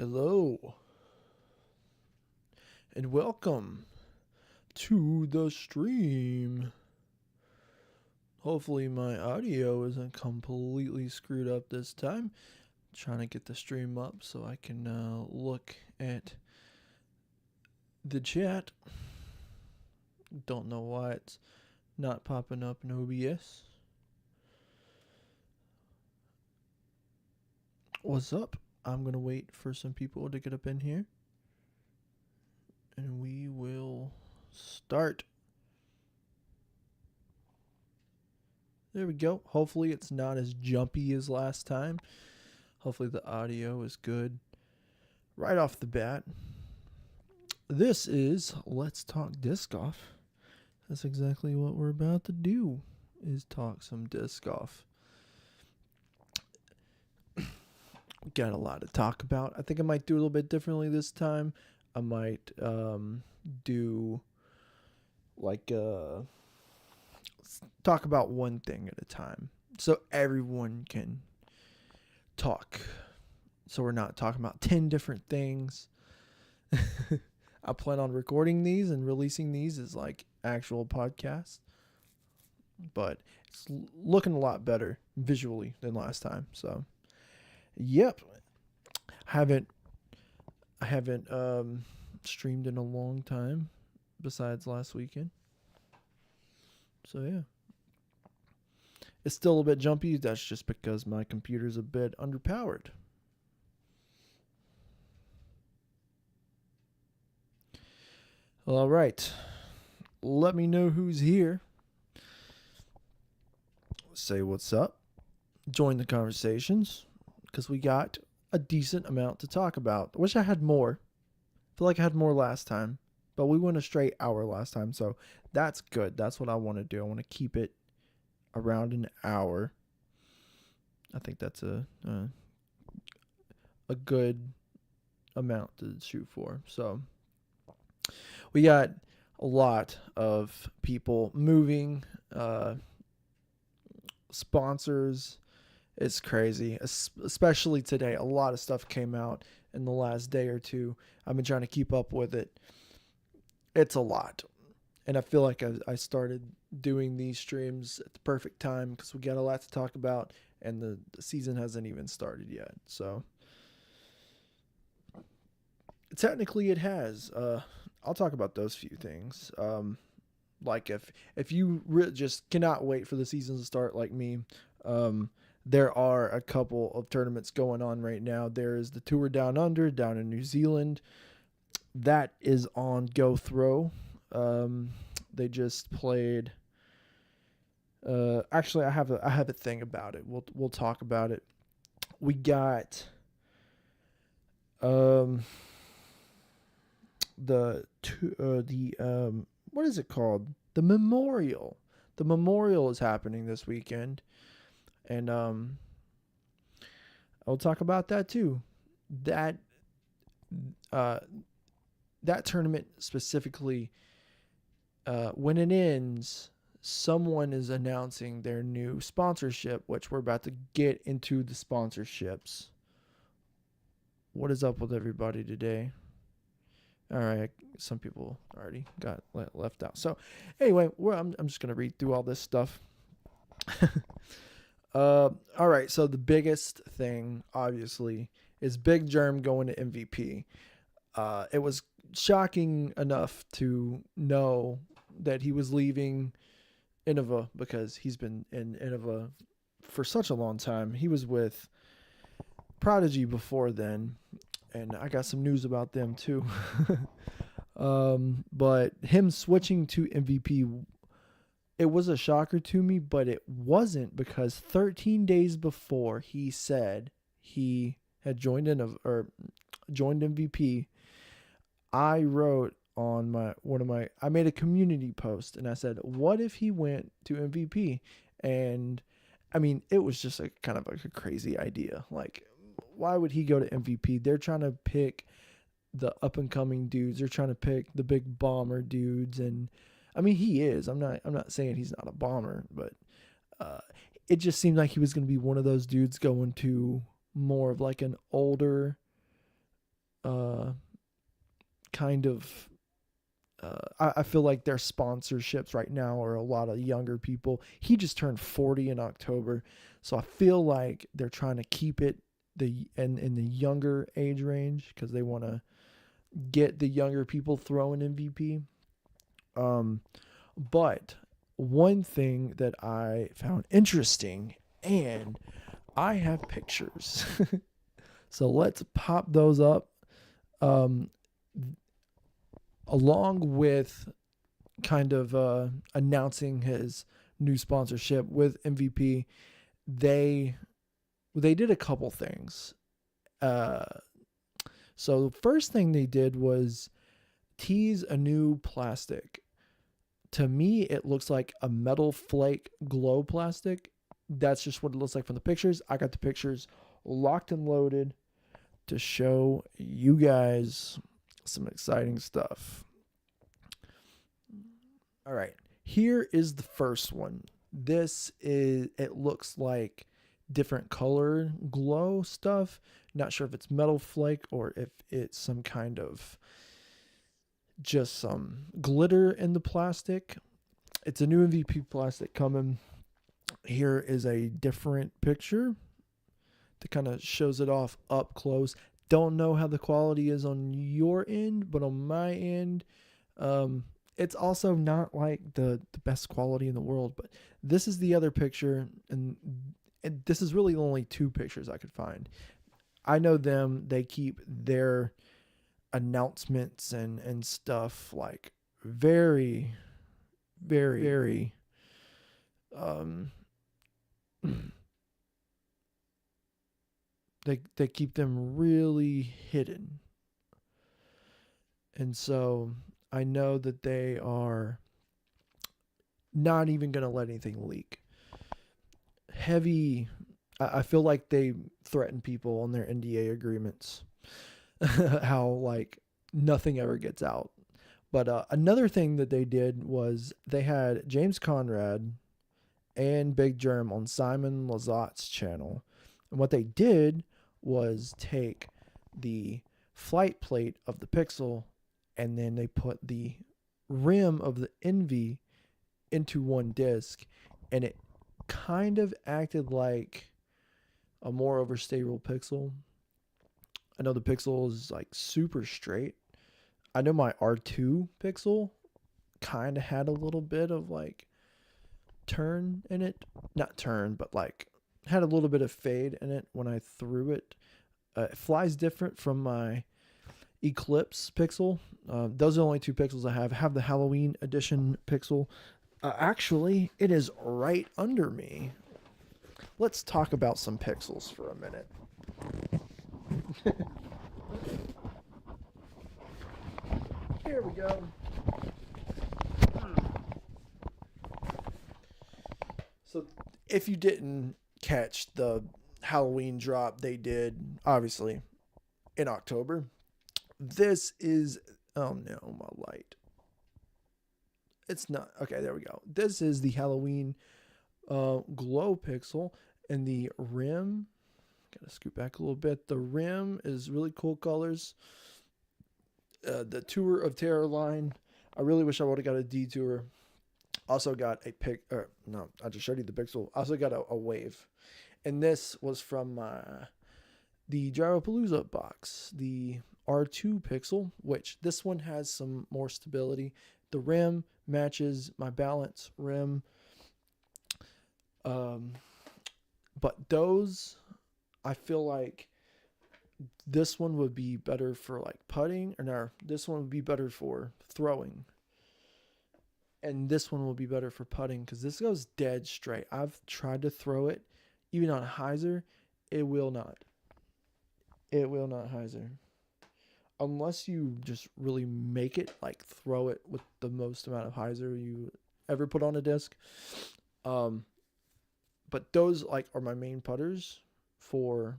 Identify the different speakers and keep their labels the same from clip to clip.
Speaker 1: Hello, and welcome to the stream. Hopefully, my audio isn't completely screwed up this time. Trying to get the stream up so I can look at the chat. Don't know why it's not popping up in OBS. What's up? I'm going to wait for some people to get up in here. And we will start. There we go. Hopefully it's not as jumpy as last time. Hopefully the audio is good right off the bat. This is Let's Talk Disc Golf. That's exactly what we're about to do, is talk some disc golf. Got a lot to talk about. I think I might do a little bit differently this time. I might do like talk about one thing at a time so everyone can talk. So we're not talking about 10 different things. I plan on recording these and releasing these as like actual podcasts. But it's looking a lot better visually than last time. So yep. I haven't streamed in a long time besides last weekend. So yeah. It's still a bit jumpy. That's just because my computer's a bit underpowered. All right. Let me know who's here. Say what's up. Join the conversations, because we got a decent amount to talk about. I wish I had more. I feel like I had more last time, but we went a straight hour last time, so that's good. That's what I want to do. I want to keep it around an hour. I think that's a good amount to shoot for. So we got a lot of people moving, sponsors. It's crazy, especially today. A lot of stuff came out in the last day or two. I've been trying to keep up with it. It's a lot. And I feel like I started doing these streams at the perfect time because we got a lot to talk about, and the season hasn't even started yet. So technically it has. I'll talk about those few things. Like if you just cannot wait for the season to start like me, there are a couple of tournaments going on right now. There is the Tour Down Under down in New Zealand. That is on Go Throw. They just played. Actually, I have a thing about it. We'll talk about it. We got the what is it called? The Memorial. The Memorial is happening this weekend. And I'll talk about that too. That tournament specifically, when it ends, someone is announcing their new sponsorship, which we're about to get into the sponsorships. What is up with everybody today? All right, some people already got left out. So anyway, I'm just going to read through all this stuff. All right, so the biggest thing, obviously, is Big Germ going to MVP. It was shocking enough to know that he was leaving Innova, because he's been in Innova for such a long time. He was with Prodigy before then, and I got some news about them too. But him switching to MVP, it was a shocker to me, but it wasn't, because 13 days before he said he had joined MVP, I wrote on I made a community post and I said, what if he went to MVP? And I mean, it was just kind of like a crazy idea. Like, why would he go to MVP? They're trying to pick the up and coming dudes. They're trying to pick the big bomber dudes. And I mean, he is. I'm not saying he's not a bomber, but it just seemed like he was going to be one of those dudes going to more of like an older uh, kind of I feel like their sponsorships right now are a lot of younger people. He just turned 40 in October, so I feel like they're trying to keep it in the younger age range because they want to get the younger people throwing MVP. Um, but one thing that I found interesting, and I have pictures, so let's pop those up. Um, Along with kind of announcing his new sponsorship with MVP, they they did a couple things. Uh, so the first thing they did was tease a new plastic. To me, it looks like a metal flake glow plastic. That's just what it looks like from the pictures. I got the pictures locked and loaded to show you guys some exciting stuff. All right. Here is the first one. It looks like different color glow stuff. Not sure if it's metal flake or if it's some kind of just some glitter in the plastic. It's a new MVP plastic coming. Here is a different picture that kind of shows it off up close. Don't know how the quality is on your end, but on my end, it's also not like the best quality in the world. But this is the other picture, and this is really the only two pictures I could find. I know them; they keep their announcements and stuff like very, very um they keep them really hidden. And so I know that they are not even going to let anything leak. Heavy, I feel like they threaten people on their NDA agreements. How, like, nothing ever gets out. But another thing that they did was they had James Conrad and Big Germ on Simon Lazot's channel. And what they did was take the flight plate of the Pixel and then they put the rim of the Envy into one disc, and it kind of acted like a more overstable Pixel. I know the Pixel is like super straight. I know my R2 Pixel kind of had a little bit of like turn in it. Not turn, but like had a little bit of fade in it when I threw it. It flies different from my Eclipse Pixel. Those are the only two Pixels I have. I have the Halloween edition Pixel. Actually, it is right under me. Let's talk about some Pixels for a minute. Here we go. So, if you didn't catch the Halloween drop they did, obviously, in October, this is. Oh no, my light. It's not. Okay, there we go. This is the Halloween glow pixel, and the rim. Gotta scoot back a little bit. The rim is really cool colors. The Tour of Terror line. I really wish I would have got a detour. Also got a pic. Or no, I just showed you the pixel. Also got a wave, and this was from the Gyropalooza box, the R2 pixel, which this one has some more stability. The rim matches my balance rim. But those, I feel like this one would be better for like putting, or no, this one would be better for throwing. And this one will be better for putting because this goes dead straight. I've tried to throw it, even on a hyzer, it will not. It will not hyzer. Unless you just really make it, like throw it with the most amount of hyzer you ever put on a disc. But those like are my main putters for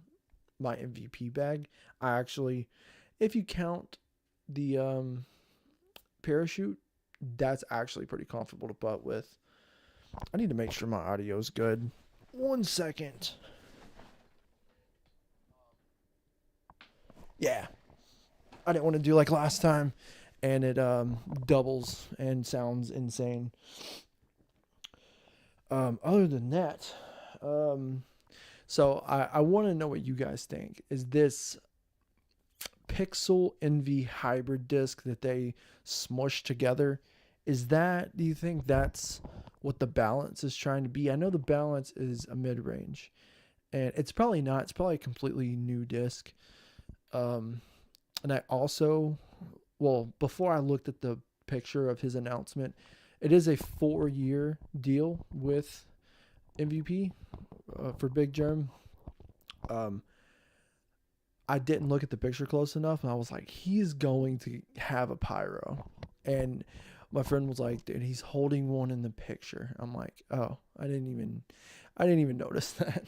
Speaker 1: my MVP bag. I actually, if you count the parachute, that's actually pretty comfortable to putt with. I need to make sure my audio is good. 1 second. Yeah. I didn't want to do like last time, and it doubles and sounds insane. Other than that, um, so I want to know what you guys think. Is this Pixel Envy hybrid disc that they smushed together? Is that, do you think that's what the balance is trying to be? I know the balance is a mid range, and it's probably not. It's probably a completely new disc. Um, and I also, well, before I looked at the picture of his announcement, it is a 4-year deal with MVP for Big Germ. Um, I didn't look at the picture close enough, and I was like, he's going to have a pyro. And my friend was like, dude, he's holding one in the picture. I'm like, oh, I didn't even notice that.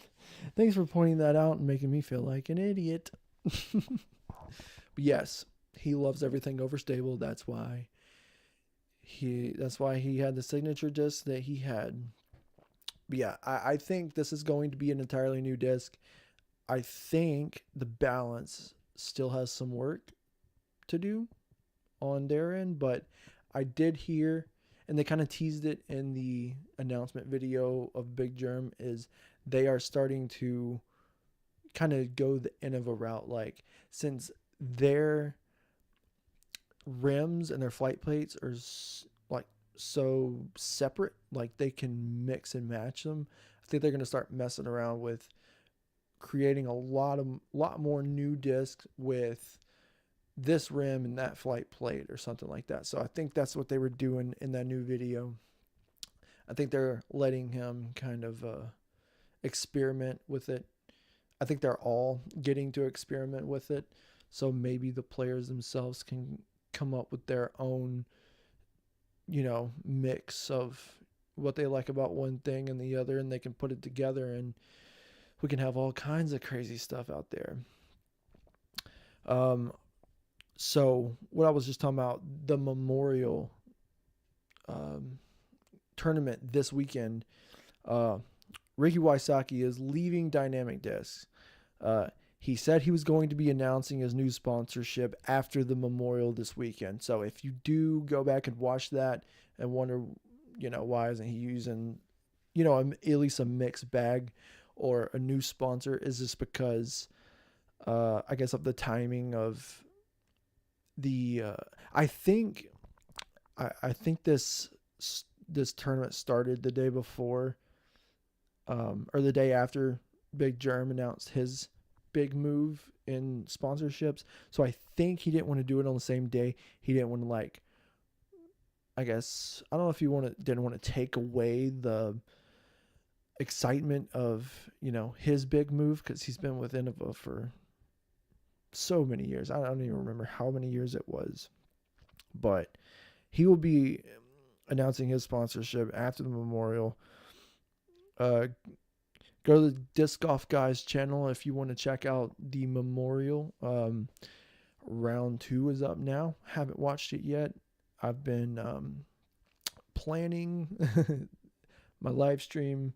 Speaker 1: Thanks for pointing that out and making me feel like an idiot. But yes, he loves everything overstable. That's why he had the signature disc that he had. But yeah, I think this is going to be an entirely new disc. I think the balance still has some work to do on their end, but I did hear, and they kind of teased it in the announcement video of Big Germ, is they are starting to kind of go the Innova route. Like, since their rims and their flight plates are like so separate, like they can mix and match them. I think they're going to start messing around with creating a lot more new discs with this rim and that flight plate or something like that. So I think that's what they were doing in that new video. I think they're letting him kind of experiment with it. I think they're all getting to experiment with it. So maybe the players themselves can come up with their own, mix of what they like about one thing and the other, and they can put it together, and we can have all kinds of crazy stuff out there. So what I was just talking about, the Memorial um, tournament this weekend, uh, Ricky Wysocki is leaving Dynamic Discs. He said he was going to be announcing his new sponsorship after the Memorial this weekend. So if you do go back and watch that and wonder, why isn't he using, at least a mixed bag or a new sponsor, is this because, I guess, of the timing of the, I think this tournament started the day before, or the day after Big Germ announced his big move in sponsorships. So I think he didn't want to do it on the same day. He didn't want to, I guess, I don't know if he didn't want to take away the excitement of, his big move, because he's been with Innova for so many years. I don't even remember how many years it was. But he will be announcing his sponsorship after the Memorial. Go to the Disc Golf Guys channel if you want to check out the Memorial. Round 2 is up now. Haven't watched it yet. I've been planning my live stream.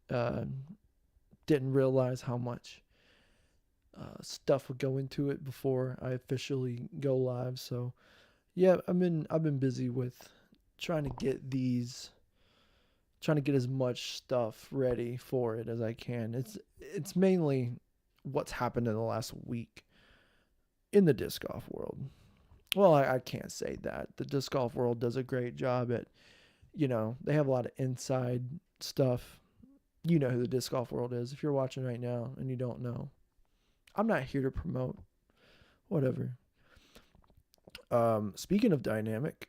Speaker 1: Didn't realize how much stuff would go into it before I officially go live. So yeah, I've been busy with trying to get as much stuff ready for it as I can. It's mainly what's happened in the last week in the disc golf world. Well, I can't say that. The disc golf world does a great job at, they have a lot of inside stuff. You know who the disc golf world is if you're watching right now and you don't know. I'm not here to promote. Whatever. Speaking of Dynamic,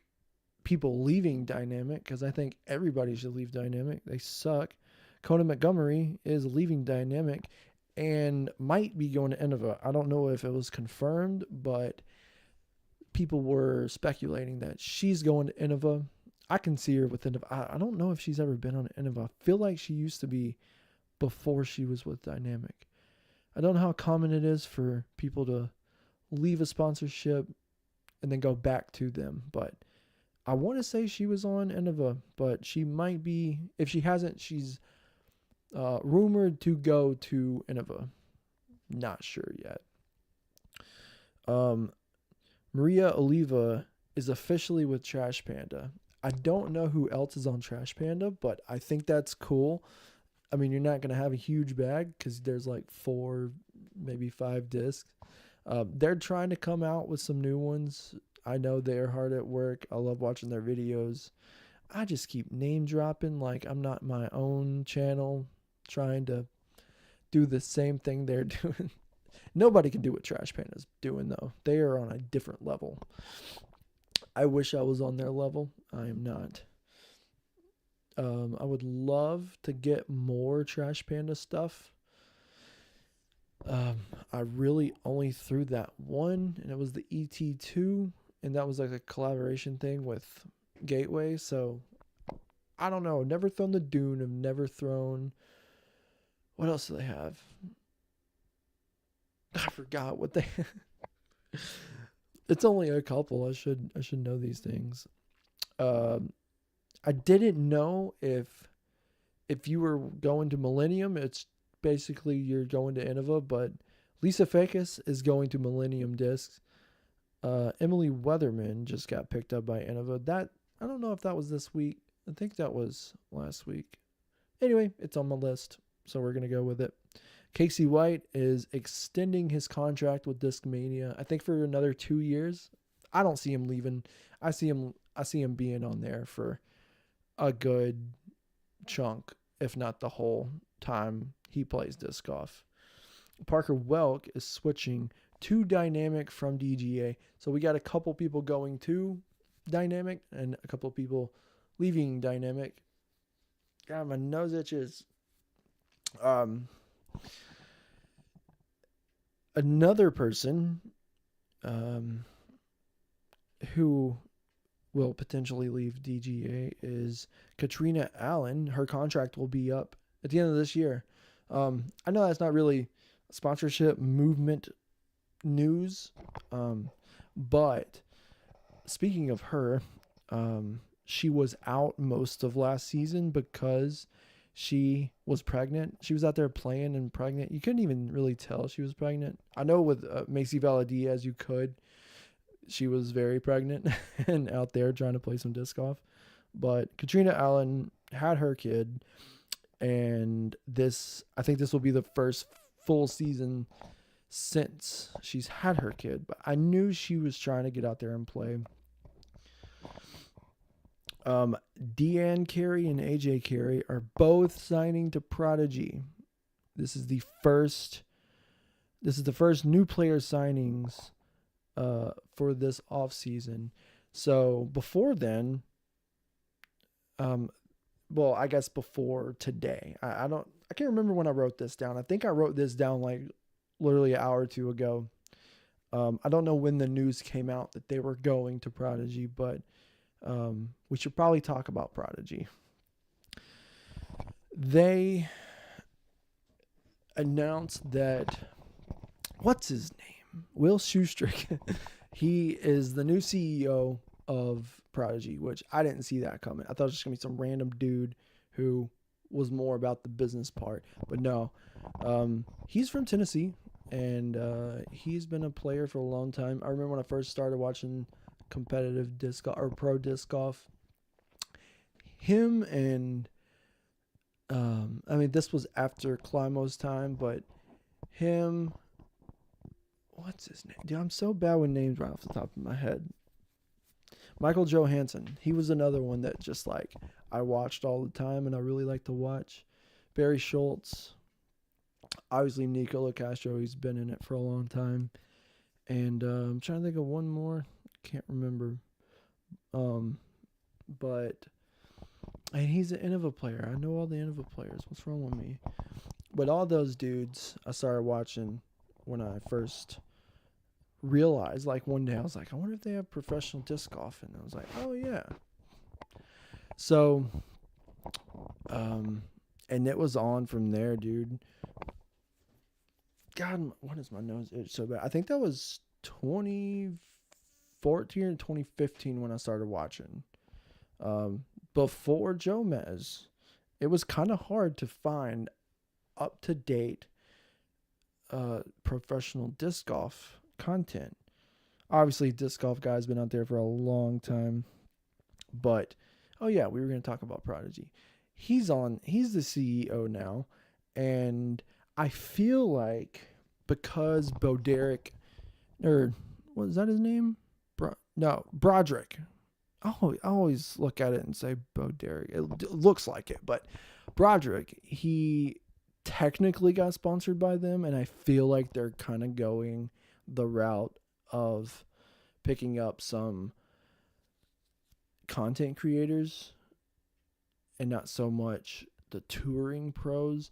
Speaker 1: people leaving Dynamic, because I think everybody should leave Dynamic. They suck. Conan Montgomery is leaving Dynamic and might be going to Innova. I don't know if it was confirmed, but people were speculating that she's going to Innova. I can see her with Innova. I don't know if she's ever been on Innova. I feel like she used to be before she was with Dynamic. I don't know how common it is for people to leave a sponsorship and then go back to them, but I want to say she was on Innova, but she might be. If she hasn't, she's rumored to go to Innova. Not sure yet. Maria Oliva is officially with Trash Panda. I don't know who else is on Trash Panda, but I think that's cool. I mean, you're not going to have a huge bag because there's like 4, maybe 5 discs. They're trying to come out with some new ones. I know they're hard at work. I love watching their videos. I just keep name dropping like I'm not my own channel trying to do the same thing they're doing. Nobody can do what Trash Panda's doing, though. They are on a different level. I wish I was on their level. I am not. I would love to get more Trash Panda stuff. I really only threw that one, and it was the Ep2, and that was like a collaboration thing with Gateway. So I don't know. I've never thrown the Dune. I've never thrown. What else do they have? I forgot what they. It's only a couple. I should know these things. I didn't know if you were going to Millennium, it's basically you're going to Innova, but Lisa Fekis is going to Millennium Discs. Emily Weatherman just got picked up by Innova. That I don't know if that was this week. I think that was last week. Anyway, it's on my list, so we're gonna go with it. Casey White is extending his contract with Discmania, I think for another 2 years. I don't see him leaving. I see him being on there for a good chunk, if not the whole time he plays disc golf. Parker Welk is switching to Dynamic from DGA. So we got a couple people going to Dynamic and a couple people leaving Dynamic. God, my nose itches. Another person who will potentially leave DGA is Katrina Allen. Her contract will be up at the end of this year. I know that's not really sponsorship movement news, but speaking of her, she was out most of last season because she was pregnant. She was out there playing and pregnant. You couldn't even really tell she was pregnant. I know with Macy Valadiaz, you could. She was very pregnant and out there trying to play some disc golf. But Katrina Allen had her kid, and I think this will be the first full season since she's had her kid. But I knew she was trying to get out there and play. Deanne Carey and AJ Carey are both signing to Prodigy. This is the first new player signings for this off season. So before then, well, I guess before today, I can't remember when I wrote this down. I think I wrote this down like literally an hour or two ago. I don't know when the news came out that they were going to Prodigy, but we should probably talk about Prodigy. They announced that, what's his name? Will Shoestrick. He is the new CEO of Prodigy, which I didn't see that coming. I thought it was just going to be some random dude who was more about the business part. But no, he's from Tennessee, and he's been a player for a long time. I remember when I first started watching competitive disc golf or pro disc golf. Him and I mean, this was after Climo's time, but him, what's his name? Dude, I'm so bad with names right off the top of my head. Michael Johansson. He was another one that just like I watched all the time and I really like to watch. Barry Schultz. Obviously Nicola Castro. He's been in it for a long time. And I'm trying to think of one more. Can't remember. But and he's an Innova player. I know all the Innova players. What's wrong with me? But all those dudes I started watching when I first realized, like one day I was like, I wonder if they have professional disc golf, and I was like, oh yeah. So and it was on from there, dude. God, what is my nose itch so bad? I think that was 2014 or 2015 when I started watching. Before Jomez, it was kind of hard to find up to date professional disc golf content. Obviously, disc golf guy's been out there for a long time. But oh yeah, we were going to talk about Prodigy. He's the CEO now, and I feel like because Bo Derek, or what is that his name? No, Broderick. I always look at it and say Bo Derek. It looks like it, but Broderick, he technically got sponsored by them, and I feel like they're kind of going the route of picking up some content creators and not so much the touring pros.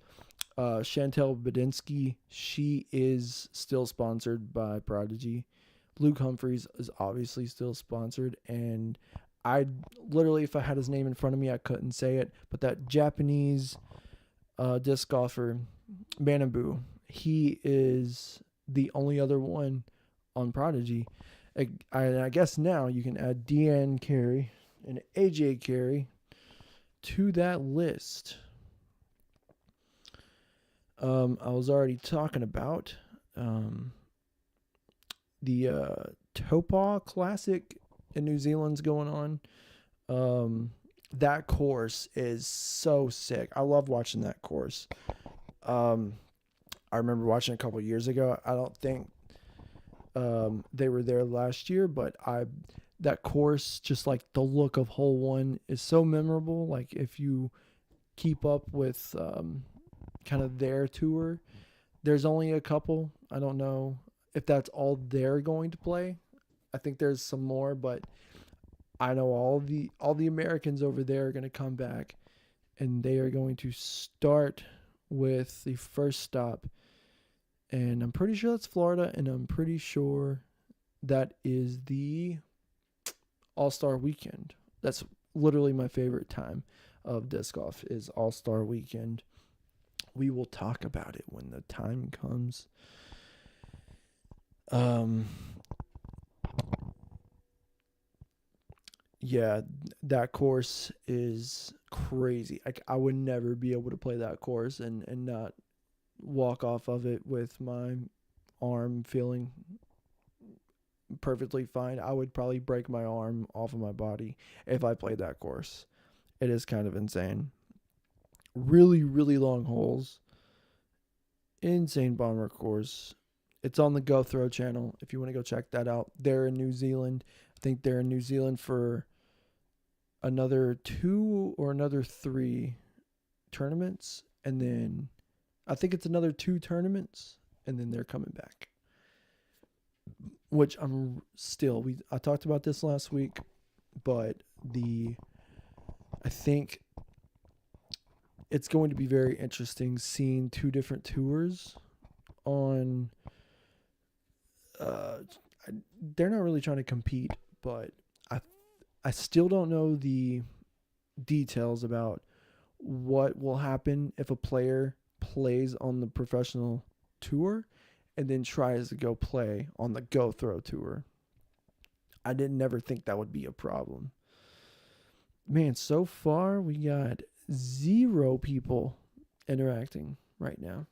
Speaker 1: Chantel Badinsky, she is still sponsored by Prodigy. Luke Humphreys is obviously still sponsored, and I literally, if I had his name in front of me, I couldn't say it. But that Japanese disc golfer, Manabu, he is the only other one on Prodigy. I guess now you can add Deanne Carey and AJ Carey to that list. I was already talking about the Topah Classic in New Zealand's going on. That course is so sick. I love watching that course. I remember watching a couple years ago. I don't think they were there last year, but that course, just like the look of hole one, is so memorable. Like if you keep up with kind of their tour, there's only a couple. I don't know if that's all they're going to play. I think there's some more, but I know all the Americans over there are going to come back, and they are going to start with the first stop, and I'm pretty sure that's Florida, and I'm pretty sure that is the All-Star Weekend. That's literally my favorite time of disc golf is All-Star Weekend. We will talk about it when the time comes. Yeah, that course is crazy. I would never be able to play that course and not walk off of it with my arm feeling perfectly fine. I would probably break my arm off of my body if I played that course. It is kind of insane. Really, really long holes. Insane bomber course. It's on the Go Throw channel if you want to go check that out. They're in New Zealand. I think they're in New Zealand for another 2 or another 3 tournaments. And then I think it's another 2 tournaments. And then they're coming back. Which I'm still, I talked about this last week. But I think it's going to be very interesting seeing 2 different tours on they're not really trying to compete, but I still don't know the details about what will happen if a player plays on the professional tour and then tries to go play on the Go Throw tour. I didn't never think that would be a problem. Man, so far we got 0 people interacting right now.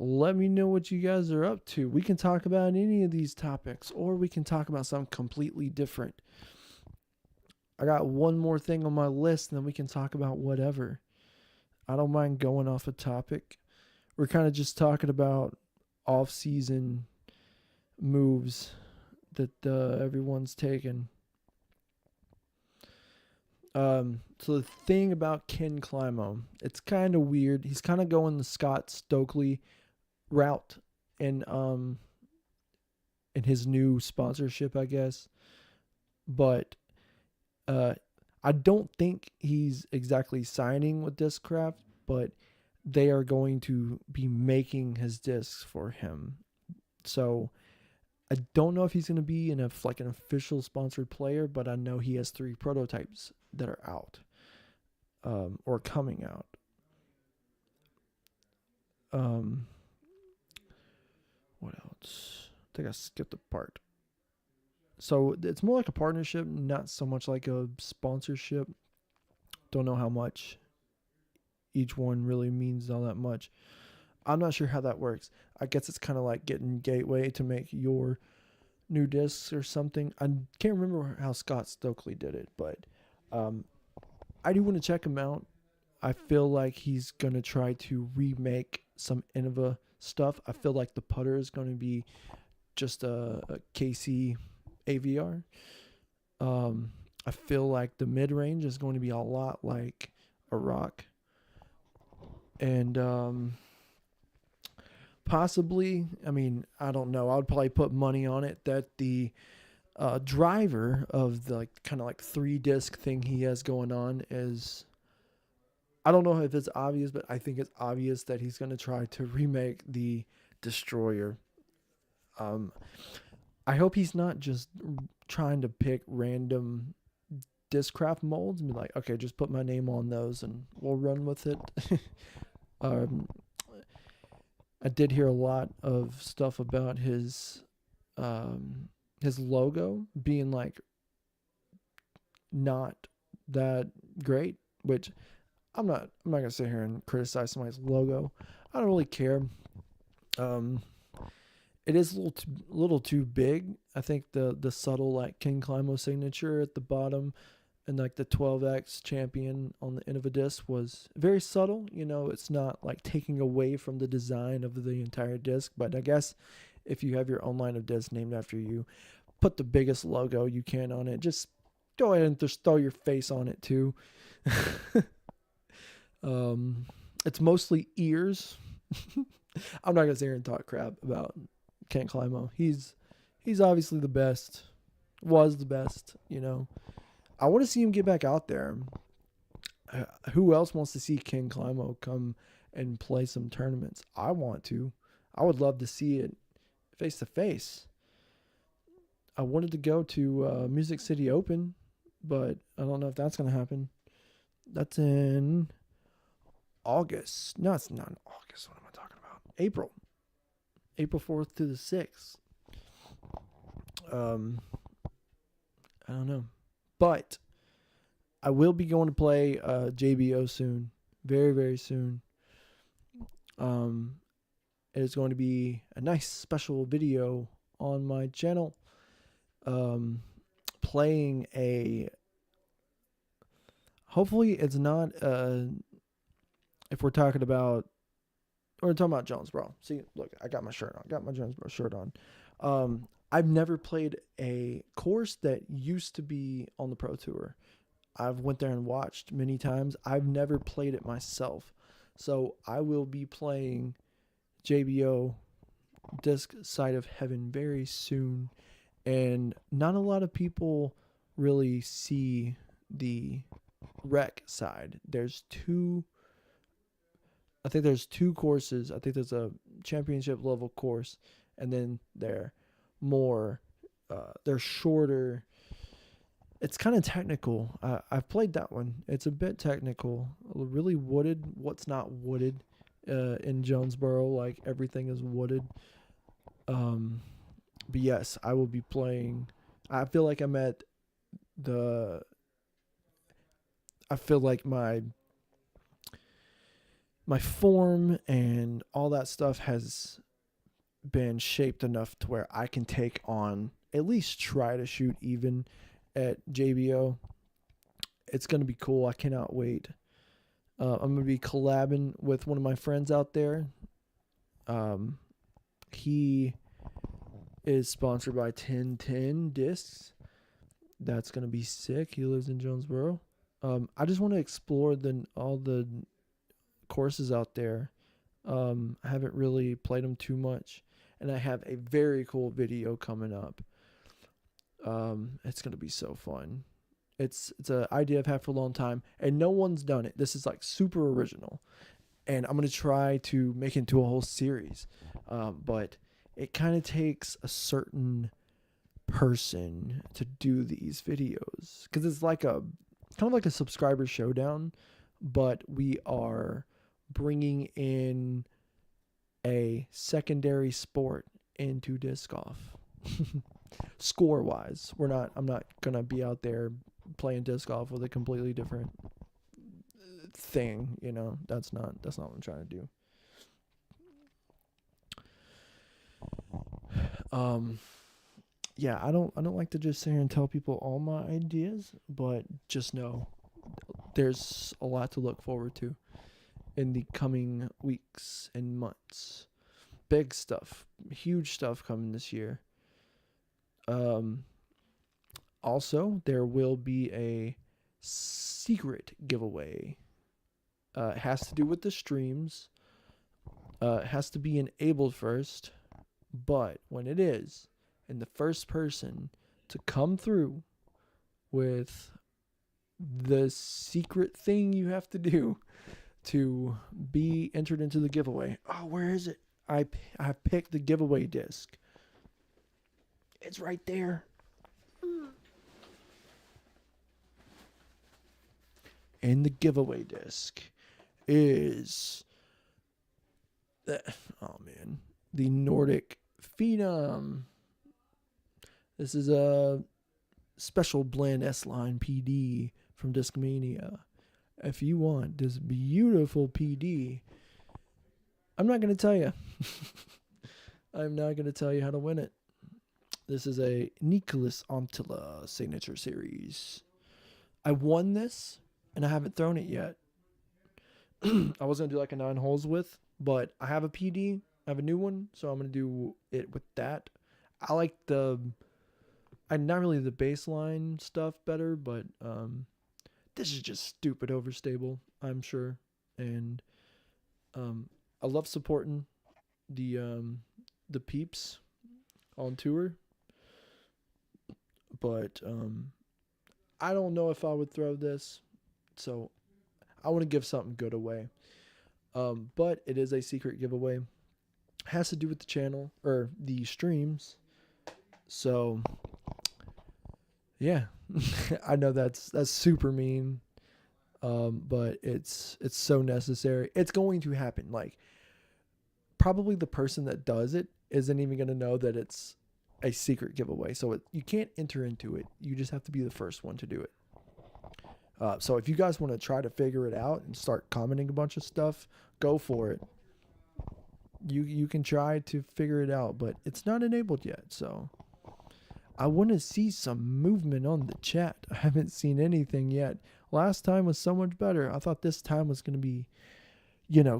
Speaker 1: Let me know what you guys are up to. We can talk about any of these topics, or we can talk about something completely different. I got one more thing on my list, and then we can talk about whatever. I don't mind going off a topic. We're kind of just talking about off-season moves that everyone's taken. So the thing about Ken Climo, it's kind of weird. He's kind of going the Scott Stokely route in his new sponsorship, I guess. But I don't think he's exactly signing with Discraft, but they are going to be making his discs for him. So I don't know if he's going to be an official sponsored player, but I know he has 3 prototypes that are out or coming out. What else? I think I skipped a part. So it's more like a partnership, not so much like a sponsorship. Don't know how much each one really means all that much. I'm not sure how that works. I guess it's kind of like getting Gateway to make your new discs or something. I can't remember how Scott Stokely did it, but um, I do want to check him out. I feel like he's gonna try to remake some Innova stuff. I feel like the putter is gonna be just a KC AVR. I feel like the mid range is going to be a lot like a rock, and possibly, I mean, I don't know. I would probably put money on it that the driver of the like kind of like 3 disc thing he has going on is. I don't know if it's obvious, but I think it's obvious that he's going to try to remake the Destroyer. Um, I hope he's not just trying to pick random Discraft molds and be like, okay, just put my name on those and we'll run with it. um, I did hear a lot of stuff about his logo being like not that great, which I'm not gonna sit here and criticize somebody's logo. I don't really care. Um, it is a little too big. I think the subtle like King Climo signature at the bottom and like the 12x champion on the end of a disc was very subtle. You know, it's not like taking away from the design of the entire disc, but I guess if you have your own line of discs named after you, put the biggest logo you can on it. Just go ahead and just throw your face on it too. It's mostly ears. I'm not gonna sit here and talk crap about Kent Climo. He's obviously the best. Was the best, you know. I want to see him get back out there. Who else wants to see King Climo come and play some tournaments? I want to. I would love to see it face to face. I wanted to go to Music City Open, but I don't know if that's gonna happen. That's in August. No, it's not in August. What am I talking about? April. April 4th to the 6th. I don't know. But I will be going to play JBO soon. Very, very soon. It is going to be a nice special video on my channel. Playing a. Hopefully, it's not. If we're talking about. We're talking about Jonesboro. See, look, I got my shirt on. Got my Jonesboro shirt on. I've never played a course that used to be on the Pro Tour. I've went there and watched many times. I've never played it myself. So I will be playing JBO Disc Side of Heaven very soon. And not a lot of people really see the rec side. I think there's 2 courses. I think there's a championship level course, and then they're shorter. It's kind of technical. I've played that one. It's a bit technical, really wooded. What's not wooded in Jonesboro? Like everything is wooded. But yes, I will be playing. I feel like I'm at the. I feel like my form and all that stuff has been shaped enough to where I can take on, at least try to shoot even at JBO. It's going to be cool. I cannot wait. I'm going to be collabing with one of my friends out there. He is sponsored by 1010 Discs. That's going to be sick. He lives in Jonesboro. I just want to explore all the courses out there. I haven't really played them too much, and I have a very cool video coming up. It's gonna be so fun. It's an idea I've had for a long time, and no one's done it. This is like super original, and I'm gonna try to make it into a whole series. But it kind of takes a certain person to do these videos because it's like a kind of like a subscriber showdown, but we are bringing in a secondary sport into disc golf. Score wise, I'm not gonna be out there playing disc golf with a completely different thing. You know, that's not what I'm trying to do. Um, yeah, I don't like to just sit here and tell people all my ideas, but just know there's a lot to look forward to in the coming weeks and months. Big stuff, huge stuff coming this year. Um, Also, there will be a secret giveaway. It has to do with the streams. It has to be enabled first, but when it is, and the first person to come through with the secret thing you have to do to be entered into the giveaway. Oh, where is it? I picked the giveaway disc. It's right there. And the giveaway disc is the, oh man, the Nordic Phenom. This is a special blend S line PD from Discmania. If you want this beautiful PD, I'm not going to tell you. I'm not going to tell you how to win it. This is a Nicholas Antilla signature series. I won this and I haven't thrown it yet. I was going to do like a 9 holes with, but I have a PD. I have a new one, so I'm going to do it with that. I like not really the baseline stuff better, but this is just stupid overstable, I'm sure. And I love supporting the peeps on tour, but I don't know if I would throw this, so I want to give something good away. But it is a secret giveaway. It has to do with the channel or the streams. So yeah, I know that's super mean, but it's so necessary. It's going to happen. Like probably the person that does it isn't even going to know that it's a secret giveaway. So you can't enter into it. You just have to be the first one to do it. So if you guys want to try to figure it out and start commenting a bunch of stuff, go for it. You can try to figure it out, but it's not enabled yet. So I want to see some movement on the chat. I haven't seen anything yet. Last time was so much better. I thought this time was going to be,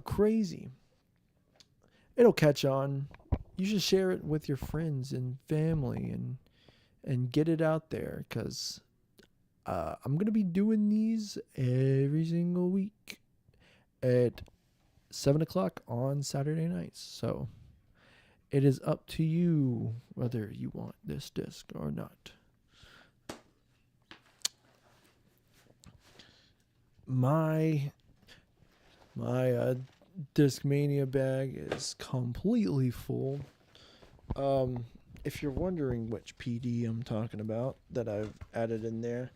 Speaker 1: crazy. It'll catch on. You should share it with your friends and family and get it out there because I'm going to be doing these every single week at 7 o'clock on Saturday nights. So it is up to you whether you want this disc or not. My Discmania bag is completely full. If you're wondering which PD I'm talking about that I've added in there,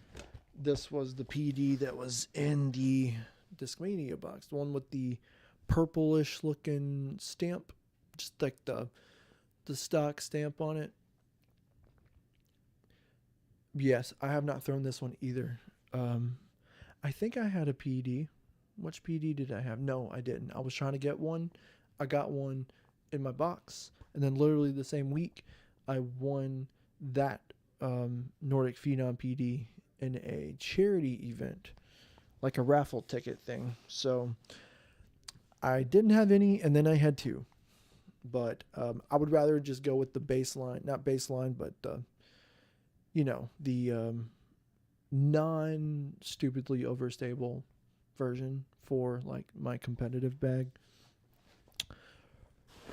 Speaker 1: this was the PD that was in the Discmania box, the one with the purplish looking stamp, just like the stock stamp on it. Yes, I have not thrown this one either. I think I had a PD. Which PD did I have? No, I didn't. I was trying to get one. I got one in my box, and then literally the same week, I won that Nordic Phenom PD in a charity event, like a raffle ticket thing. So I didn't have any, and then I had two. But I would rather just go with the baseline, not baseline, but the non-stupidly overstable version for like my competitive bag.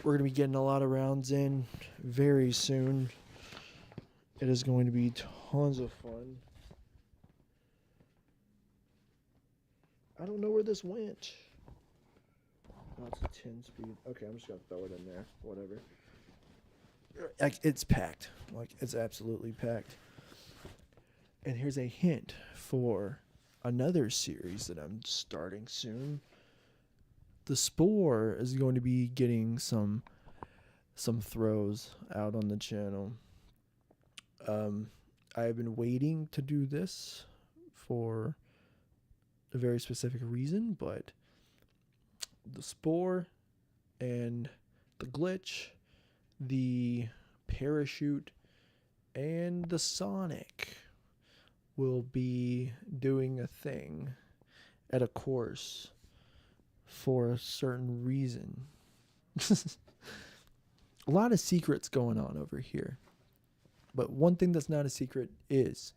Speaker 1: We're going to be getting a lot of rounds in very soon. It is going to be tons of fun. I don't know where this went. Oh, it's a 10 speed. Okay, I'm just going to throw it in there. Whatever. It's packed. Like, it's absolutely packed. And here's a hint for another series that I'm starting soon. The Spore is going to be getting some throws out on the channel. I have been waiting to do this for a very specific reason, but the Spore and the Glitch, the Parachute, and the Sonic will be doing a thing at a course for a certain reason. A lot of secrets going on over here. But one thing that's not a secret is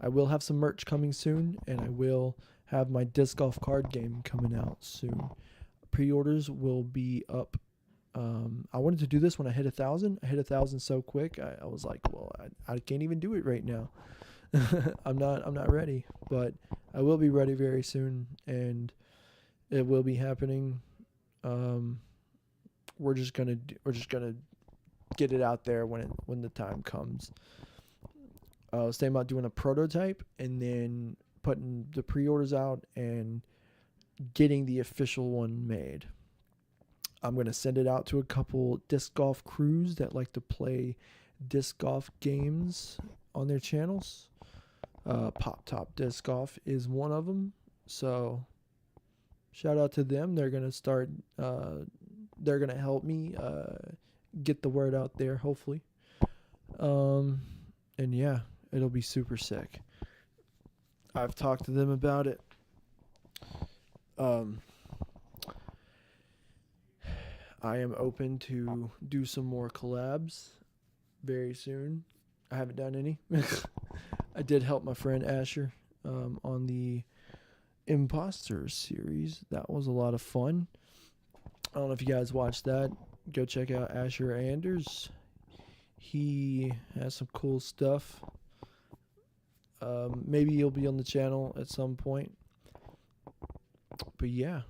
Speaker 1: I will have some merch coming soon, and I will have my disc golf card game coming out soon. Pre-orders will be up. I wanted to do this when I hit 1,000. I hit 1,000 so quick. I was like, well, I can't even do it right now. I'm not ready, but I will be ready very soon, and it will be happening. We're just gonna get it out there when the time comes. I was thinking about doing a prototype and then putting the pre-orders out and getting the official one made. I'm going to send it out to a couple disc golf crews that like to play disc golf games on their channels. Pop Top Disc Golf is one of them. So shout out to them. They're going to start, they're going to help me get the word out there, hopefully. And yeah, it'll be super sick. I've talked to them about it. I am open to do some more collabs very soon. I haven't done any. I did help my friend Asher on the Imposters series. That was a lot of fun. I don't know if you guys watched that. Go check out Asher Anders. He has some cool stuff. Maybe he'll be on the channel at some point. But yeah,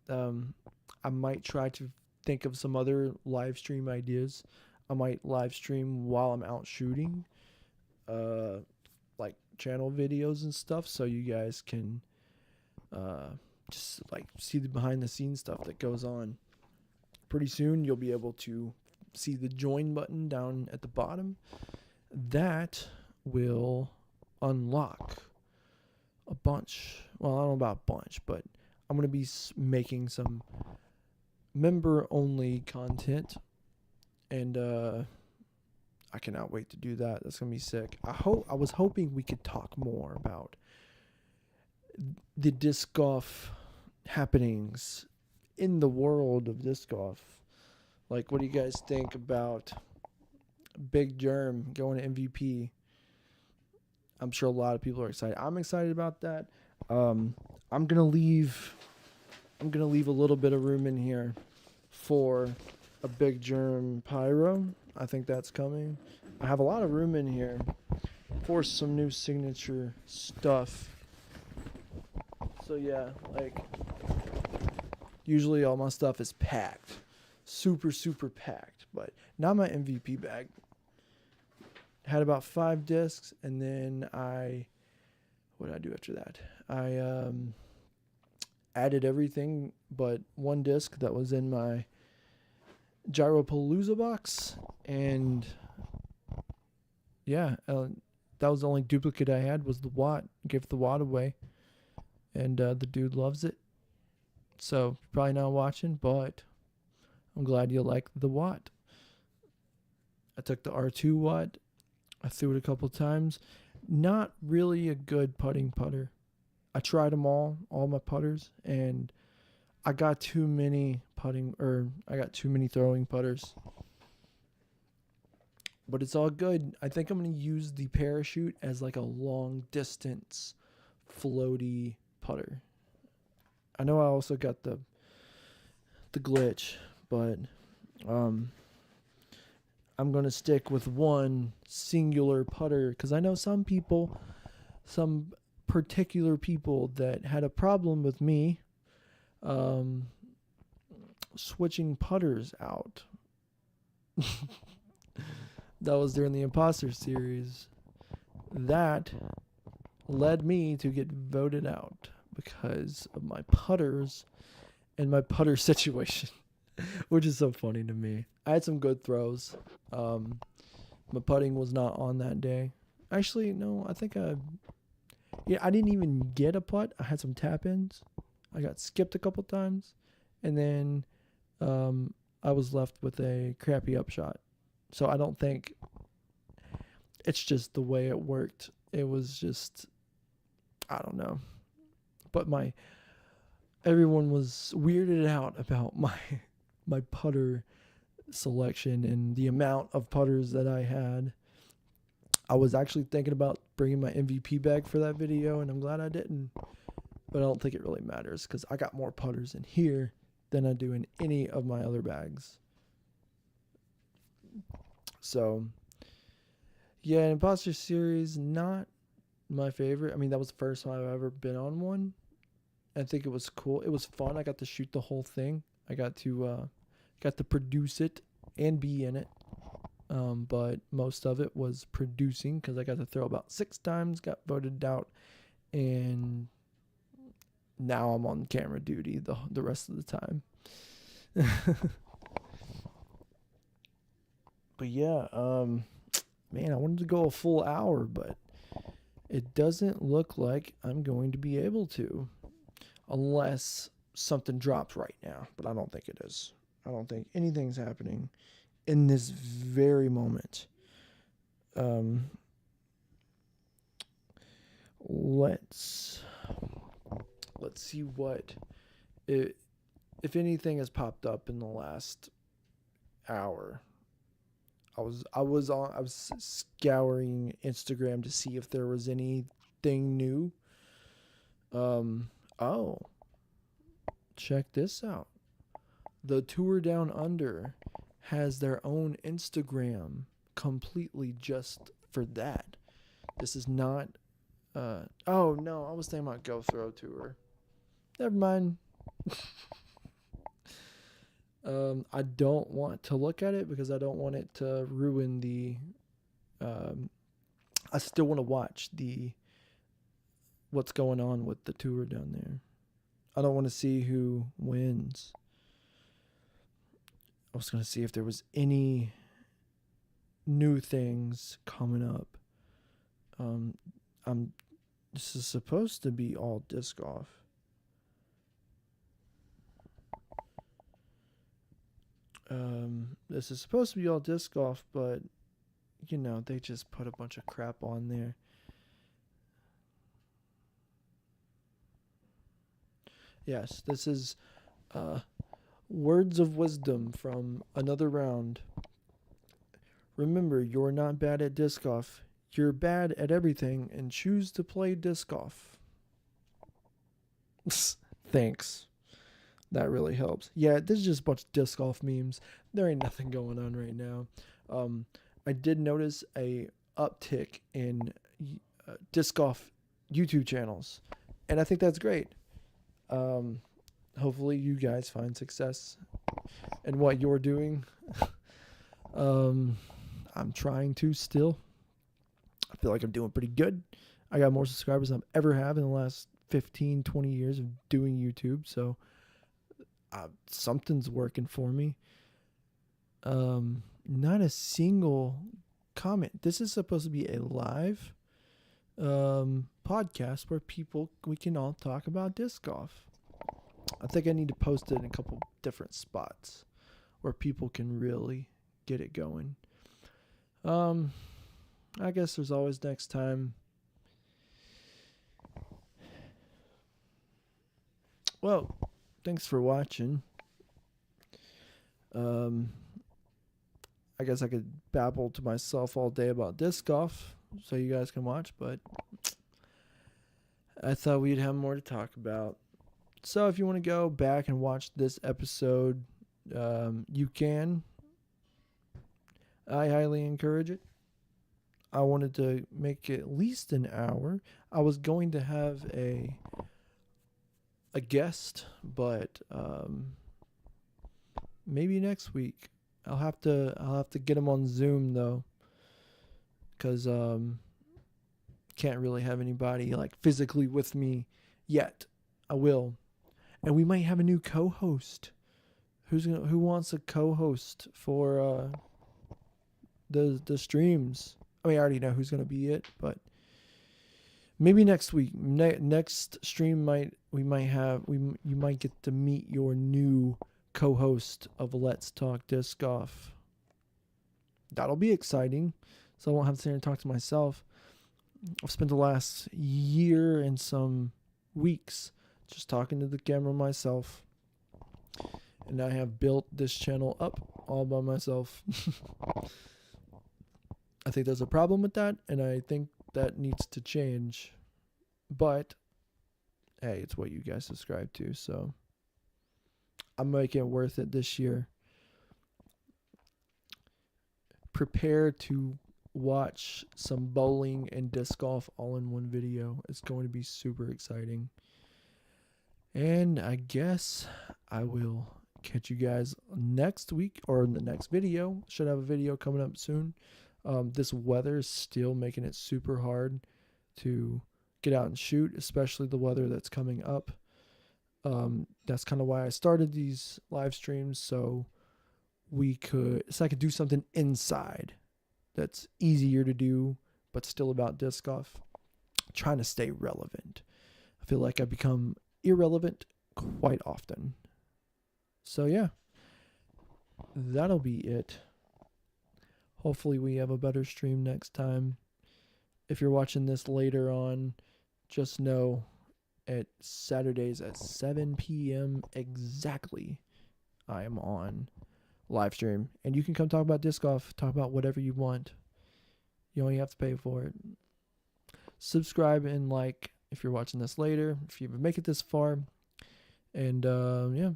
Speaker 1: I might try to think of some other live stream ideas. I might live stream while I'm out shooting, like channel videos and stuff, so you guys can just like see the behind the scenes stuff that goes on. Pretty soon you'll be able to see the join button down at the bottom. That will unlock a bunch. Well, I don't know about a bunch, but I'm going to be making some member-only content, and I cannot wait to do that. That's going to be sick. I was hoping we could talk more about the disc golf happenings in the world of disc golf. Like, what do you guys think about Big Germ going to MVP? I'm sure a lot of people are excited. I'm excited about that. I'm gonna leave a little bit of room in here for a Big Germ Pyro. I think that's coming. I have a lot of room in here for some new signature stuff. So yeah, like usually all my stuff is packed. Super, super packed. But not my MVP bag. Had about 5 discs, and then what did I do after that? I added everything but 1 disc that was in my Gyropalooza box, and yeah, that was the only duplicate I had was the Watt. Gave the Watt away, and the dude loves it. So probably not watching, but I'm glad you like the Watt. I took the R2 Watt. I threw it a couple times. Not really a good putting putter. I tried them all my putters, and I got too many throwing putters. But it's all good. I think I'm going to use the Parachute as like a long distance floaty putter. I know I also got the glitch, but I'm going to stick with one singular putter because I know some particular people that had a problem with me switching putters out. That was during the Imposter series. That led me to get voted out because of my putters and my putter situation, which is so funny to me. I had some good throws. My putting was not on that day. Actually, no, I think I didn't even get a putt. I had some tap-ins. I got skipped a couple times, and then I was left with a crappy upshot. So I don't think it's just the way it worked. It was just, I don't know. But everyone was weirded out about my putter selection and the amount of putters that I had. I was actually thinking about bringing my MVP bag for that video, and I'm glad I didn't. But I don't think it really matters because I got more putters in here than I do in any of my other bags. So, yeah, Imposter Series, not my favorite. I mean, that was the first time I've ever been on one. I think it was cool. It was fun. I got to shoot the whole thing. I got to produce it and be in it. But most of it was producing because I got to throw about 6 times, got voted out, and now I'm on camera duty the rest of the time. But yeah, man, I wanted to go a full hour, but it doesn't look like I'm going to be able to unless something drops right now, but I don't think it is. I don't think anything's happening in this very moment. Let's see what if anything has popped up in the last hour. I was scouring Instagram to see if there was anything new. Oh, check this out. The Tour Down Under has their own Instagram completely just for that. This is not oh no, I was thinking about Go Throw Tour. Never mind. I don't want to look at it because I don't want it to ruin the I still want to watch what's going on with the tour down there. I don't want to see who wins. I was going to see if there was any new things coming up. This is supposed to be all disc golf. This is supposed to be all disc golf, but you know, they just put a bunch of crap on there. Yes, this is words of wisdom from another round. Remember, you're not bad at disc golf. You're bad at everything and choose to play disc golf. Thanks. That really helps. Yeah, this is just a bunch of disc golf memes. There ain't nothing going on right now. I did notice a uptick in disc golf YouTube channels, and I think that's great. Hopefully you guys find success in what you're doing. I'm trying to still. I feel like I'm doing pretty good. I got more subscribers than I've ever have in the last 15, 20 years of doing YouTube, so something's working for me. Not a single comment. This is supposed to be a live podcast where we can all talk about disc golf. I think I need to post it in a couple different spots where people can really get it going. I guess there's always next time. Well, thanks for watching. I guess I could babble to myself all day about disc golf so you guys can watch, but I thought we'd have more to talk about. So if you want to go back and watch this episode, you can. I highly encourage it. I wanted to make it at least an hour. I was going to have a guest, but maybe next week. I'll have to get him on Zoom though, because can't really have anybody like physically with me yet. I will, and we might have a new co-host. Who wants a co-host for the streams? I mean, I already know who's gonna be it, but maybe next week, next stream you might get to meet your new co-host of Let's Talk Disc Golf. that'll be exciting. So I won't have to sit here and talk to myself. I've spent the last year and some weeks just talking to the camera myself. And I have built this channel up all by myself. I think there's a problem with that, and I think that needs to change. But hey, it's what you guys subscribe to, so I'm making it worth it this year. Prepare to watch some bowling and disc golf all in one video. It's going to be super exciting. And I guess I will catch you guys next week or in the next video. Should have a video coming up soon. This weather is still making it super hard to get out and shoot, especially the weather that's coming up. That's kind of why I started these live streams, so I could do something inside that's easier to do, but still about disc golf. Trying to stay relevant. I feel like I've become irrelevant quite often. So yeah, that'll be it. Hopefully we have a better stream next time. If you're watching this later on, just know at Saturdays at 7 p.m. exactly, I am on live stream. And you can come talk about disc golf, talk about whatever you want. You only have to pay for it. Subscribe and like if you're watching this later, if you make it this far. And yeah,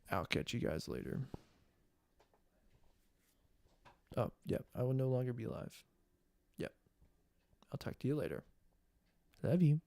Speaker 1: I'll catch you guys later. Oh, yep, I will no longer be live. Yep. I'll talk to you later. Love you.